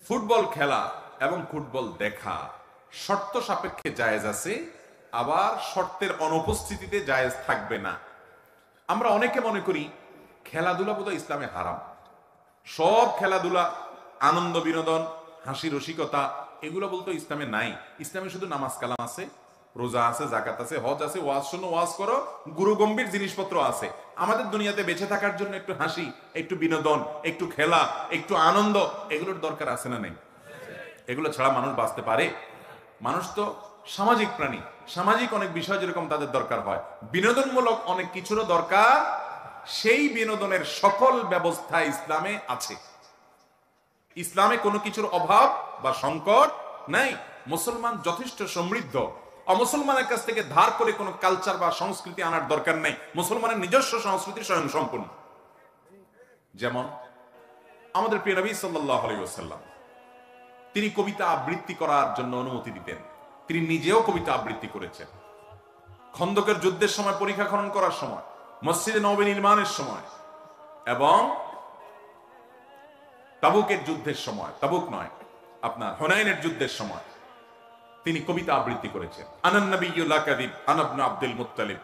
Football খেলা এবং football দেখা শর্ত সাপেক্ষে জায়েজ আছে, আবার শর্তের অনুপস্থিতিতে জায়েজ থাকবে না। আমরা অনেকে মনে করি খেলাধুলা বোধহয় ইসলামে হারাম। সব খেলাধুলা, আনন্দ বিনোদন, হাসি রসিকতা, এগুলো বলতো ইসলামে নাই। ইসলামে শুধু নামাজ কালাম আছে, রোজা আছে, জাকাত আছে, হজ আছে, ওয়াজ শোনো, ওয়াজ করো, গুরু গম্ভীর জিনিসপত্র আছে। আমাদের দুনিয়াতে বেঁচে থাকার জন্য একটু হাসি, একটু বিনোদন, একটু খেলা, একটু আনন্দ, এগুলোর দরকার আছে না নেই? এগুলো ছাড়া মানুষ বাঁচতে পারে? মানুষ তো সামাজিক প্রাণী। সামাজিক অনেক বিষয় যেরকম তাদের দরকার হয়, বিনোদনমূলক অনেক কিছুরও দরকার। সেই বিনোদনের সকল ব্যবস্থা ইসলামে আছে। ইসলামে কোনো কিছুর অভাব বা সংকট নাই। মুসলমান যথেষ্ট সমৃদ্ধ। অমুসলমানের কাছ থেকে ধার করে কোনো কালচার বা সংস্কৃতি আনার দরকার নেই। মুসলমানের নিজস্ব সংস্কৃতি স্বয়ং সম্পূর্ণ। যেমন আমাদের প্রিয় নবী সাল্লাল্লাহু আলাইহি ওয়াসাল্লাম, তিনি কবিতা আবৃত্তি করার জন্য অনুমতি দিতেন। তিনি নিজেও কবিতা আবৃত্তি করেছেন। খন্দকের যুদ্ধের সময়, পরীক্ষা খনন করার সময়, মসজিদে নববী নির্মাণের সময়, এবং তাবুকের যুদ্ধের সময়, তাবুক নয়, আপনার হুনাইনের যুদ্ধের সময় তিনি কবিতা আবৃত্তি করেছেন। আনান নবিয়্যু লা কাযিব আনা ইবনু আব্দুল মুত্তালিব,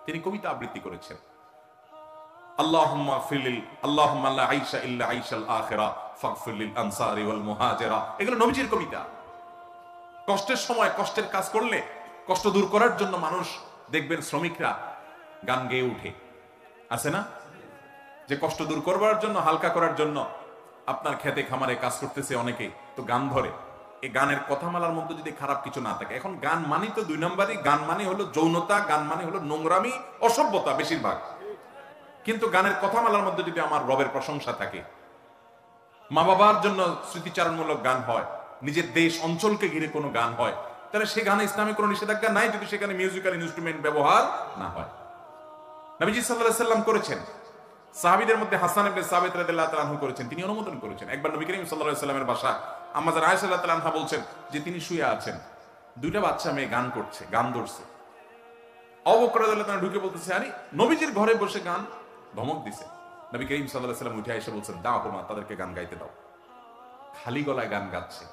তিনি কবিতা আবৃত্তি করেছেন। আল্লাহুম্মা ফিলিল আল্লাহুম্মা লা আইশা ইল্লা আইশাল আখিরা ফাগফির লিল আনসারি ওয়াল মুহাজিরা, এগুলো নবীজির কবিতা। কষ্টের সময় কষ্টের কাজ করলে কষ্ট দূর করার জন্য মানুষ দেখবেন শ্রমিকরা গান গেয়ে উঠে, আছে না? যে কষ্ট দূর করবার জন্য, হালকা করার জন্য আপনার খেতে খামারে কাজ করতেছে অনেকে, তো গান ধরে। এই গানের কথামালার মধ্যে যদি খারাপ কিছু না থাকে, এখন গান মানি তো দুই নম্বরই, গান মানে হলো যৌনতা, গান মানে হলো নোংরামি, অসভ্যতা বেশিরভাগ। কিন্তু গানের কথামালার মধ্যে যদি আমার রবের প্রশংসা থাকে, মা বাবার জন্য স্মৃতিচারণমূলক গান হয়, নিজের দেশ অঞ্চলকে ঘিরে কোনো গান হয়, তাহলে সে গানে ইসলামে কোনো নিষেধাজ্ঞা নাই, যদি সেখানে মিউজিক্যাল ইনস্ট্রুমেন্ট ব্যবহার না হয়। নবীজি সাল্লাল্লাহু আলাইহি ওয়াসাল্লাম করেছেন। সাহাবীদের মধ্যে হাসান ইবনে সাবিত রাদিয়াল্লাহু তাআলা আনহু করেছেন, তিনি অনুমোদন করেছেন। একবার নবী করিম সাল্লাল্লাহু আলাইহি ওয়াসাল্লামের বাসা আম্মা জান আয়েশা রাদিয়াল্লাহু আনহা বলছেন যে তিনি শুয়ে আছেন, দুইটা বাচ্চা মেয়ে গান করছে, গান ধরছে। আবু বকর রাদিয়াল্লাহু তাআলা ঢুকে বলতেছে, আরে নবীজির ঘরে বসে গান, ধমক দিছে। নবী করিম সাল্লাল্লাহু আলাইহি ওয়াসাল্লাম উঠে এসে বলছেন, দাও তোমার তাদেরকে গান গাইতে দাও। খালি গলায় গান গাচ্ছে,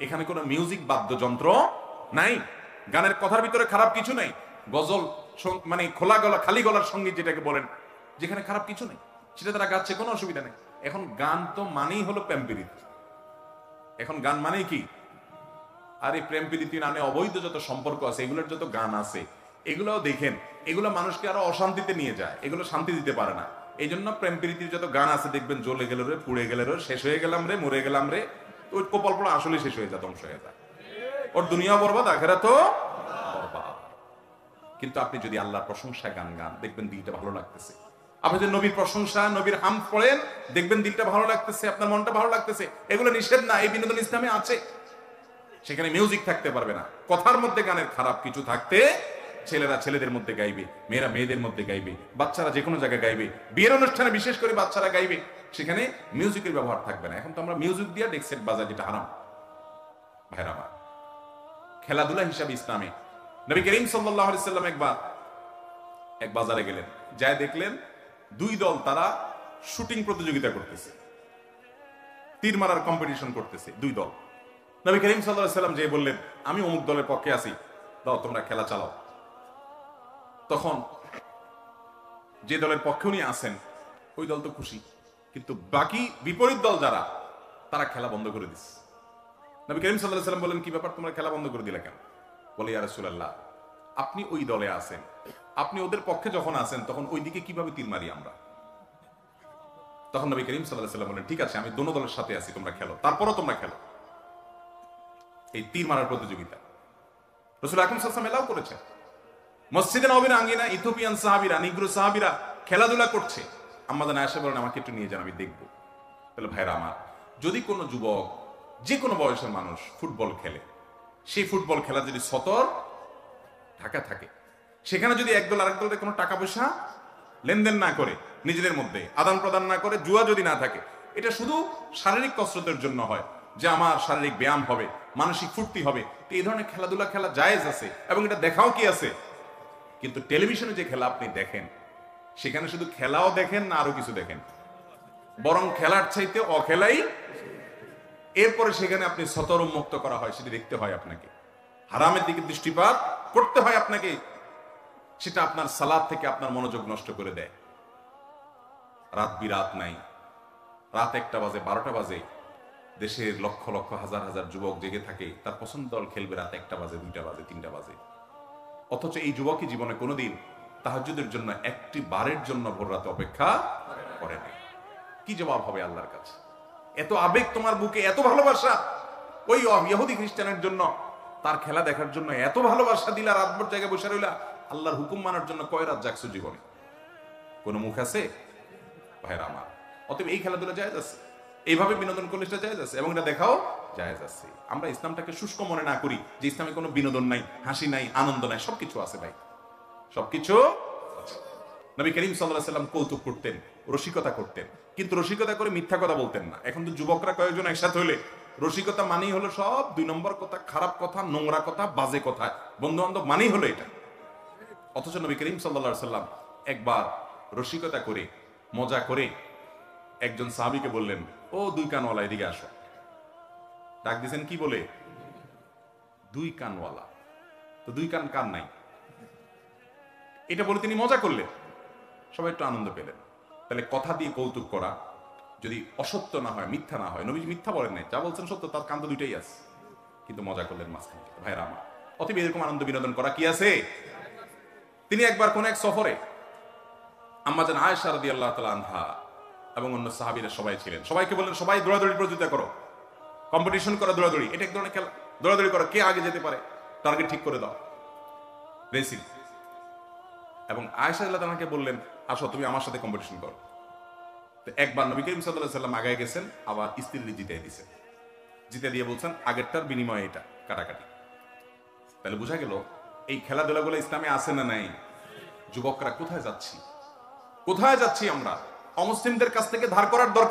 এখানে কোনো মিউজিক বাদ্যযন্ত্র নাই, গানের কথার ভিতরে খারাপ কিছু নাই। গজল মানে খোলা গলা, খালি গলার সঙ্গীত যেটাকে বলেন, যেখানে খারাপ কিছু নেই, সেটা তারা গাচ্ছে, কোনো অসুবিধা নেই। এখন গান তো মানেই হলো প্রেম প্রীতি। এখন গান মানেই কি? আর এই প্রেম প্রীতি নামে অবৈধ যত সম্পর্ক আছে, এগুলোর যত গান আছে, এগুলোও দেখেন, এগুলো মানুষকে আরো অশান্তিতে নিয়ে যায়, এগুলো শান্তি দিতে পারে না। এই জন্য প্রেম প্রীতির যত গান আছে দেখবেন, জ্বলে গেল রে, পুড়ে গেল রে, শেষ হয়ে গেলাম রে, মরে গেলাম রে, ওই কপাল পড়া আসলে শেষ হয়ে যায়, ধ্বংস হয়ে যায়, ওর দুনিয়া বরবাদ, আখিরাত বরবাদ। কিন্তু আপনি যদি আল্লাহর প্রশংসায় গান গান, দেখবেন দিলটা ভালো লাগতেছে। আপনি যদি নবীর প্রশংসা, নবীর হামদ পড়েন, দেখবেন দিলটা ভালো লাগতেছে, আপনার মনটা ভালো লাগতেছে। এগুলো নিষেধ না, এই বিনোদন ইসলামে আছে। সেখানে মিউজিক থাকতে পারবে না, কথার মধ্যে গানের খারাপ কিছু থাকতে, ছেলেরা ছেলেদের মধ্যে গাইবে, মেয়েরা মেয়েদের মধ্যে গাইবে, বাচ্চারা যে কোনো জায়গায় গাইবে, বিয়ের অনুষ্ঠানে বিশেষ করে বাচ্চারা গাইবে, সেখানে মিউজিকের ব্যবহার থাকবে না। এখন তো আমরা মিউজিক দিয়ে ডেক সেট বাজাই, যেটা হারাম। ভাইরা আমার, খেলাধুলা হিসাবে ইসলামে নবী করিম সাল্লাল্লাহু আলাইহি ওয়াসাল্লাম একবার এক বাজারে গেলেন, যায় দেখলেন দুই দল তারা শুটিং প্রতিযোগিতা করতেছে, তীর মারার কম্পিটিশন করতেছে দুই দল। নবী করিম সাল্লাল্লাহু আলাইহি ওয়াসাল্লাম যে বললেন, আমি অমুক দলের পক্ষে আছি, দাও তোমরা খেলা চালাও। তখন যে দলের পক্ষে উনি আছেন, ওই দল তো খুশি, কিন্তু বাকি বিপরীত দল যারা, তারা খেলা বন্ধ করে দিচ্ছে। নবী করিম সাল্লাল্লাহু আলাইহি ওয়াসাল্লাম বলেন, কি ব্যাপার, তোমরা খেলা বন্ধ করে দিলে কেন? বলে, ইয়া রাসূলুল্লাহ, আপনি ওই দলে আছেন, আপনি ওদের পক্ষে যখন আছেন, তখন ওই দিকে কিভাবে তীর মারি আমরা? তখন নবী করিম সাল্লাল্লাহু আলাইহি ওয়াসাল্লাম বলেন, ঠিক আছে, আমি দোনো দলের সাথে আছি, তোমরা খেলো, তারপরও তোমরা খেলো এই তীর মারার প্রতিযোগিতা। রাসূল আকরাম সাল্লাল্লাহু আলাইহি ওয়াসাল্লাম এলাও করেছেন। মসজিদে নববীর আঙ্গিনা ইথিওপিয়ান সাহাবীরা, নিগ্রো সাহাবীরা খেলাধুলা করছে। আম্মা জান আয়েশা বলেন, আমাকে একটু নিয়ে যান, আমি দেখবো। তাহলে ভাইরা আমার, যদি কোনো যুবক, যে কোনো বয়সের মানুষ ফুটবল খেলে, সেই ফুটবল খেলা যদি সতর ঢাকা থাকে, সেখানে যদি একদল আরেক দলের কোনো টাকা পয়সা লেনদেন না করে, নিজেদের মধ্যে আদান প্রদান না করে, জুয়া যদি না থাকে, এটা শুধু শারীরিক কসরতের জন্য হয়, যে আমার শারীরিক ব্যায়াম হবে, মানসিক ফুর্তি হবে, তো এই ধরনের খেলাধুলা খেলা জায়েজ আছে, এবং এটা দেখাও কি আছে। কিন্তু টেলিভিশনে যে খেলা আপনি দেখেন, সেখানে শুধু খেলাও দেখেন না, আরো কিছু দেখেন, বরং খেলার চাইতে অখেলাই। এরপরে সেখানে আপনি সতর উন্মুক্ত করা হয়, সেটি দেখতে হয় আপনাকে, হারামের দিকে দৃষ্টিপাত করতে হয় আপনাকে, সেটা আপনার সালাত থেকে আপনার মনোযোগ নষ্ট করে দেয়। রাত বিরাত নাই, রাত 1টা বাজে, 12টা বাজে, দেশের লক্ষ লক্ষ হাজার হাজার যুবক জেগে থাকে, তার পছন্দ দল খেলবে রাত 1টা বাজে, 2টা বাজে, 3টা বাজে। অথচ এই যুবকই জীবনে কোনোদিন তাহাজ্জুদের জন্য একটি বারের জন্য ভোর রাতে অপেক্ষা করে নাই। কি জবাব হবে আল্লাহর কাছে? এত আবেগ তোমার বুকে, এত ভালোবাসা, ওই ইহুদি খ্রিস্টানের জন্য, তার খেলা দেখার জন্য এত ভালোবাসা দিলা, রাতভর জায়গায় বসে রইলা, আল্লাহর হুকুম মানার জন্য কয় রাত জাগছো জীবনে? কোনো মুখ আছে ভাইরা আমার? অতএব এই খেলাধুলা জায়েজ আছে, এইভাবে বিনোদন করলে সেটা জায়েজ আছে, এবং এটা দেখাও জায়েজ আছে। আমরা ইসলামটাকে শুষ্ক মনে না করি যে ইসলামে কোনো বিনোদন নাই, হাসি নাই, আনন্দ নাই, সবকিছু আছে ভাই, সবকিছু আছে। নবী করিম সাল্লাল্লাহু আলাইহি ওয়াসাল্লাম কৌতুক করতেন, রসিকতা করতেন, কিন্তু রসিকতা করে মিথ্যা কথা বলতেন না। এখন তো যুবকরা কয়েকজন একসাথে হলে রসিকতা মানেই হলো সব 2 নম্বর কথা, খারাপ কথা, নোংরা কথা, বাজে কথা, বন্ধু বান্ধব মানেই হলো এটা। অথচ নবী করিম সাল্লাল্লাহু আলাইহি ওয়াসাল্লাম একবার রসিকতা করে, মজা করে একজন সাহাবীকে বললেন, ও 2 কানওয়ালা এদিকে আসো। ডাক দিয়েছেন কি বলে? 2 কানওয়ালা। তো 2 কান কান নাই, এটা বলে তিনি মজা করলেন, সবাই একটু আনন্দ পেলেন। তাহলে কথা দিয়ে কৌতুক করা যদি অসত্য না হয়, মিথ্যা না হয়, নবীজি মিথ্যা বলেন নাই, যা বলছেন সত্য, তার কান তো 2টাই আছে, কিন্তু মজা করলেন মাঝখানে। ভাইরা আমার, অতএব এরকম আনন্দ বিনোদন করা কি আছে? তিনি একবার কোন এক সফরে আম্মা জান আয়েশা রাদিয়াল্লাহু তাআলা আনহা এবং অন্য সাহাবীরা সবাই ছিলেন, সবাইকে বললেন, সবাই দৌড়াদৌড়ি প্রতিযোগিতা করো, কম্পিটিশন করা, দৌড়াদৌড়ি, এটা এক ধরনের খেলা, দৌড়াদৌড়ি করো, কে আগে যেতে পারে, টার্গেট ঠিক করে দাও, রেসিং। এবং আয়েশা রাদিয়াল্লাহু তাআলাকে বললেন, আসো তুমি আমার সাথে কম্পিটিশন করো। তো একবার নবী করিম সাল্লাল্লাহু আলাইহি ওয়াসাল্লাম আগায় গেছেন, আবার স্ত্রী জিতাই দিয়েছেন, জিতে দিয়ে বলছেন আগেরটার বিনিময়ে এটা কাটাকাটি। তাহলে বোঝা গেল এই খেলাধুলাগুলো ইসলামে আছে না নাই? যুবকরা কোথায় যাচ্ছি, কোথায় যাচ্ছি আমরা? অমুসলিমদের কাছ থেকে ধার করার দরকার